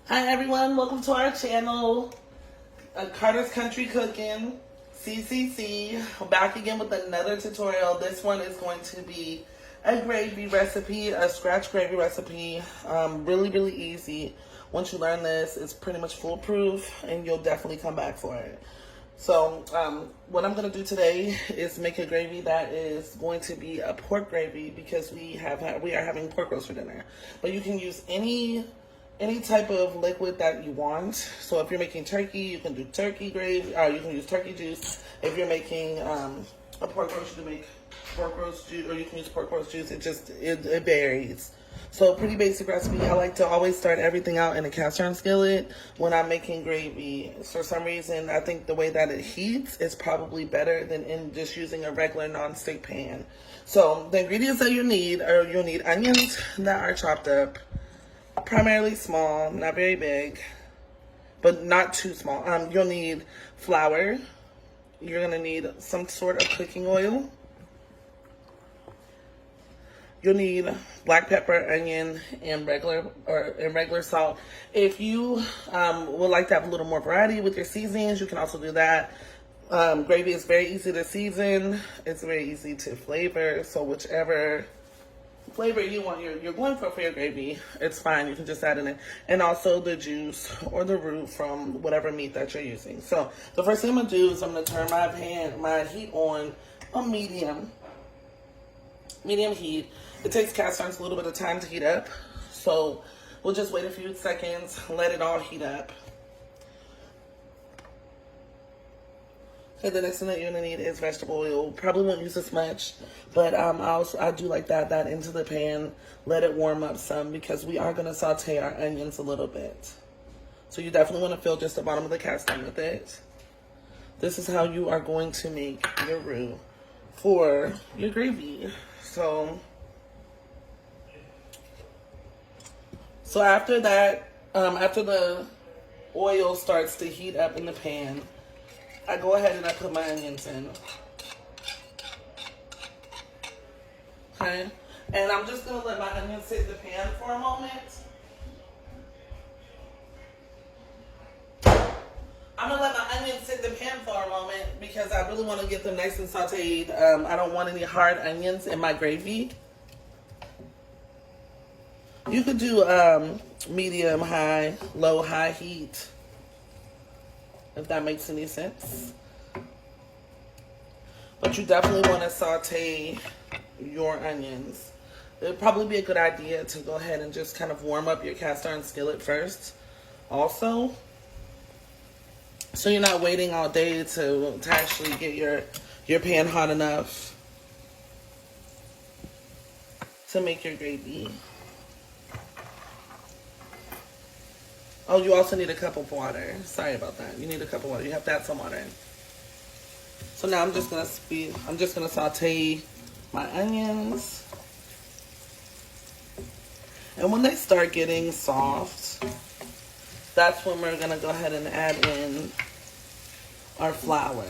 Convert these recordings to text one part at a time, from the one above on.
Hi everyone, welcome to our channel, Carter's Country Cooking, CCC. We're back again with another tutorial. This one is going to be a gravy recipe, a scratch gravy recipe. Really easy. Once you learn this, it's pretty much foolproof and you'll definitely come back for it. So what I'm going to do today is make a gravy that is going to be a pork gravy because we are having pork roast for dinner. But you can use any type of liquid that you want. So if you're making turkey, you can do turkey gravy, or you can use turkey juice. If you're making a pork roast, you can make pork roast juice, or you can use pork roast juice. It varies. So pretty basic recipe. I like to always start everything out in a cast iron skillet when I'm making gravy. For some reason, I think the way that it heats is probably better than in just using a regular non-stick pan. So the ingredients that you'll need onions that are chopped up, primarily small, not very big, but not too small. You'll need flour. You're gonna need some sort of cooking oil. You'll need black pepper, onion, and regular salt. If you would like to have a little more variety with your seasonings, you can also do that. Gravy is very easy to season. It's very easy to flavor. So whichever flavor you want, you're going for your gravy, it's fine. You can just add in it. And also the juice or the root from whatever meat that you're using. So the first thing I'm gonna do is I'm gonna turn my heat on medium heat. It takes cast irons a little bit of time to heat up, so we'll just wait a few seconds, let it all heat up. Okay, the next thing that you're gonna need is vegetable oil. Probably won't use as much, but I do like that into the pan. Let it warm up some because we are gonna saute our onions a little bit. So you definitely want to fill just the bottom of the cast iron with it. This is how you are going to make your roux for your gravy. So after that, after the oil starts to heat up in the pan, I go ahead and I put my onions in. Okay? And I'm just going to let my onions sit in the pan for a moment. I'm going to let my onions sit in the pan for a moment because I really want to get them nice and sauteed. I don't want any hard onions in my gravy. You could do medium, high, low, high heat, if that makes any sense. But you definitely want to saute your onions. It would probably be a good idea to go ahead and just kind of warm up your cast iron skillet first also. So you're not waiting all day to actually get your pan hot enough to make your gravy. Oh, you also need a cup of water. Sorry about that. You need a cup of water. You have to add some water in. So now I'm just gonna saute my onions. And when they start getting soft, that's when we're gonna go ahead and add in our flour.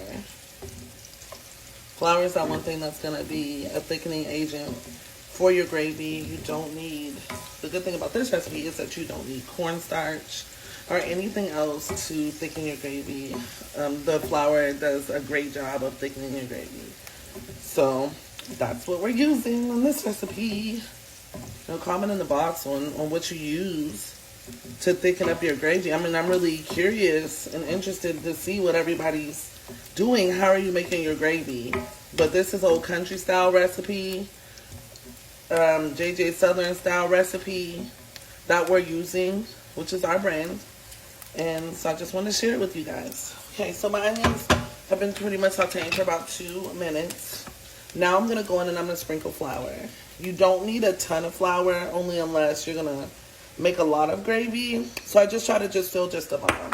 Flour is that one thing that's gonna be a thickening agent for your gravy. You don't need, the good thing about this recipe is that you don't need cornstarch or anything else to thicken your gravy. The flour does a great job of thickening your gravy. So that's what we're using on this recipe. Comment in the box on what you use to thicken up your gravy. I mean, I'm really curious and interested to see what everybody's doing. How are you making your gravy? But this is Old Country style recipe, JJ Southern style recipe that we're using, which is our brand. And so I just want to share it with you guys. Okay, so my onions have been pretty much sauteing for about 2 minutes. Now I'm going to go in and I'm going to sprinkle flour. You don't need a ton of flour, only unless you're going to make a lot of gravy. So I just try to just fill just the bottom.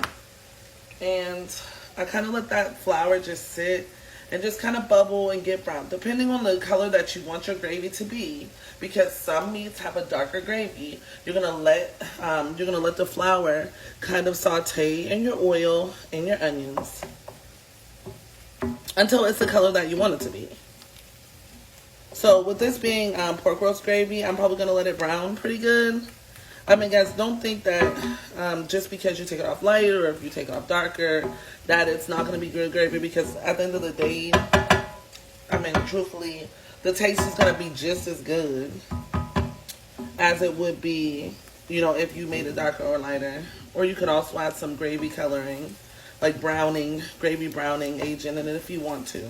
And I kind of let that flour just sit and just kind of bubble and get brown, depending on the color that you want your gravy to be. Because some meats have a darker gravy, you're gonna let the flour kind of saute in your oil and your onions until it's the color that you want it to be. So with this being pork roast gravy, I'm probably gonna let it brown pretty good. I mean, guys, don't think that just because you take it off lighter or if you take it off darker, that it's not going to be good gravy, because at the end of the day, I mean, truthfully, the taste is going to be just as good as it would be, you know, if you made it darker or lighter. Or you could also add some gravy coloring, like browning, gravy browning agent in it if you want to.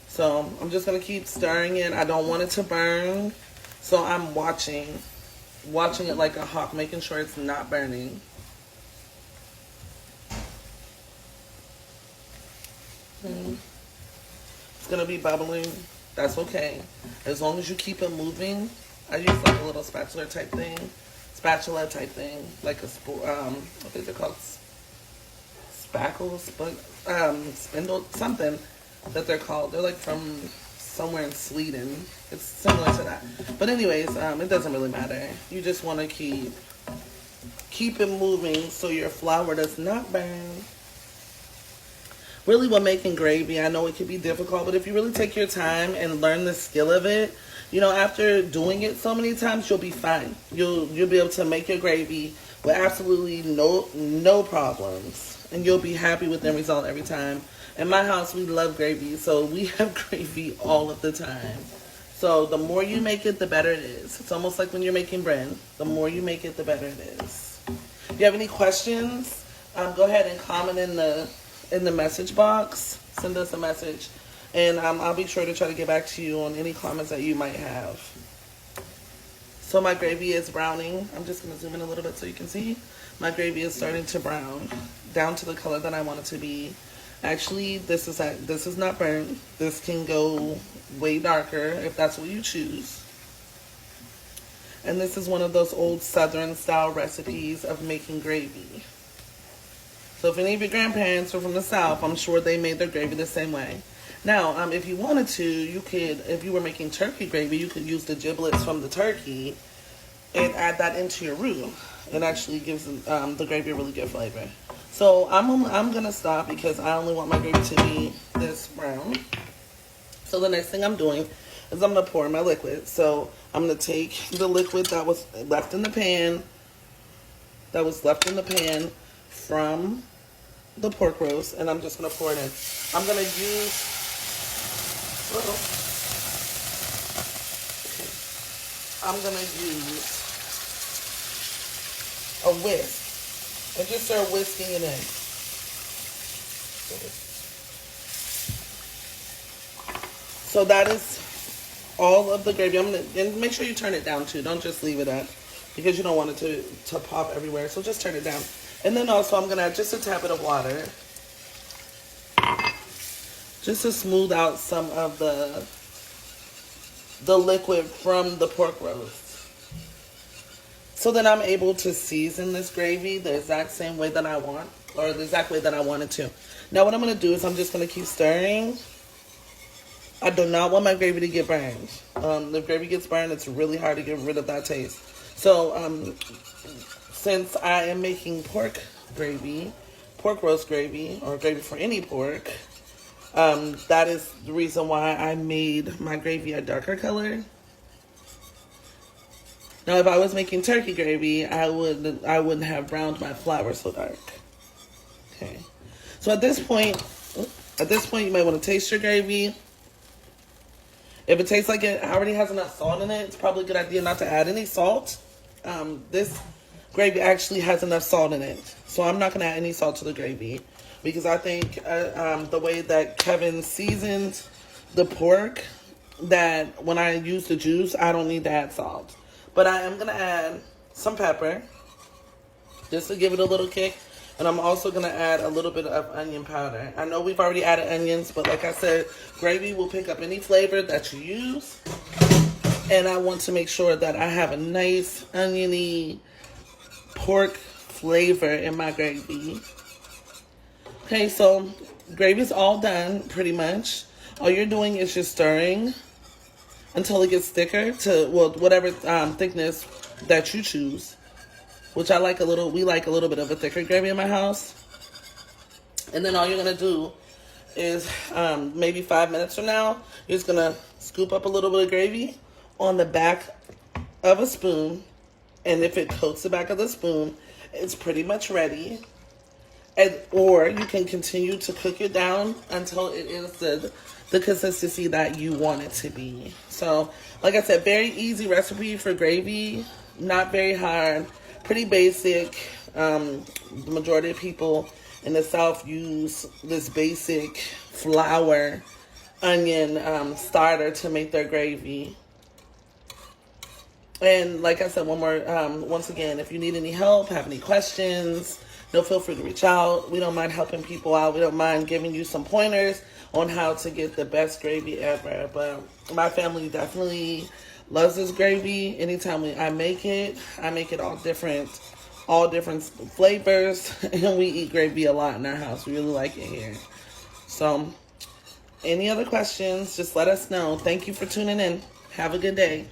So I'm just going to keep stirring it. I don't want it to burn, so I'm watching it like a hawk, making sure it's not burning. It's going to be bubbling. That's okay. As long as you keep it moving. I use like a little spatula type thing, like a I think they're called spackles, but spindle, something that they're called. They're like from somewhere in Sweden. It's similar to that. But anyways, it doesn't really matter. You just want to keep it moving so your flour does not burn. Really, when making gravy, I know it can be difficult, but if you really take your time and learn the skill of it, you know, after doing it so many times, you'll be fine. You'll be able to make your gravy with absolutely no problems, and you'll be happy with the result every time. In my house, we love gravy, so we have gravy all of the time. So the more you make it, the better it is. It's almost like when you're making bread. The more you make it, the better it is. If you have any questions, go ahead and comment in the message box. Send us a message. And I'll be sure to try to get back to you on any comments that you might have. So my gravy is browning. I'm just going to zoom in a little bit so you can see. My gravy is starting to brown down to the color that I want it to be. Actually, this is not burnt. This can go way darker if that's what you choose. And this is one of those old Southern style recipes of making gravy. So if any of your grandparents are from the South, I'm sure they made their gravy the same way. Now, if you wanted to, you could, if you were making turkey gravy, you could use the giblets from the turkey and add that into your roux. It actually gives the gravy a really good flavor. So I'm going to stop because I only want my gravy to be this brown. So the next thing I'm doing is I'm going to pour my liquid. So I'm going to take the liquid that was left in the pan, from the pork roast, and I'm just going to pour it in. I'm going to use... I'm going to use a whisk and just start whisking it in. So that is all of the gravy. And make sure you turn it down too. Don't just leave it up because you don't want it to pop everywhere. So just turn it down. And then also I'm going to add just a tap of water just to smooth out some of the liquid from the pork roast. So that I'm able to season this gravy the exact same way that I want, or the exact way that I want it to. Now what I'm going to do is I'm just going to keep stirring. I do not want my gravy to get burned. If gravy gets burned, it's really hard to get rid of that taste. So since I am making pork roast gravy, or gravy for any pork, that is the reason why I made my gravy a darker color. Now, if I was making turkey gravy, I wouldn't have browned my flour so dark. Okay. So at this point, you might want to taste your gravy. If it tastes like it already has enough salt in it, it's probably a good idea not to add any salt. This gravy actually has enough salt in it, so I'm not going to add any salt to the gravy because I think the way that Kevin seasoned the pork, that when I use the juice, I don't need to add salt. But I am going to add some pepper just to give it a little kick. And I'm also going to add a little bit of onion powder. I know we've already added onions, but like I said, gravy will pick up any flavor that you use. And I want to make sure that I have a nice oniony pork flavor in my gravy. Okay, so gravy's all done pretty much. All you're doing is just stirring until it gets thicker to, well, whatever thickness that you choose. Which we like a little bit of a thicker gravy in my house. And then all you're going to do is maybe 5 minutes from now, you're just going to scoop up a little bit of gravy on the back of a spoon And if it coats the back of the spoon, it's pretty much ready. Or you can continue to cook it down until it is the consistency that you want it to be. So, like I said, very easy recipe for gravy. Not very hard. Pretty basic. The majority of people in the South use this basic flour, onion starter to make their gravy. And like I said, once again, if you need any help, have any questions, feel free to reach out. We don't mind helping people out. We don't mind giving you some pointers on how to get the best gravy ever. But my family definitely loves this gravy. Anytime I make it all different flavors. And we eat gravy a lot in our house. We really like it here. So, any other questions, just let us know. Thank you for tuning in. Have a good day.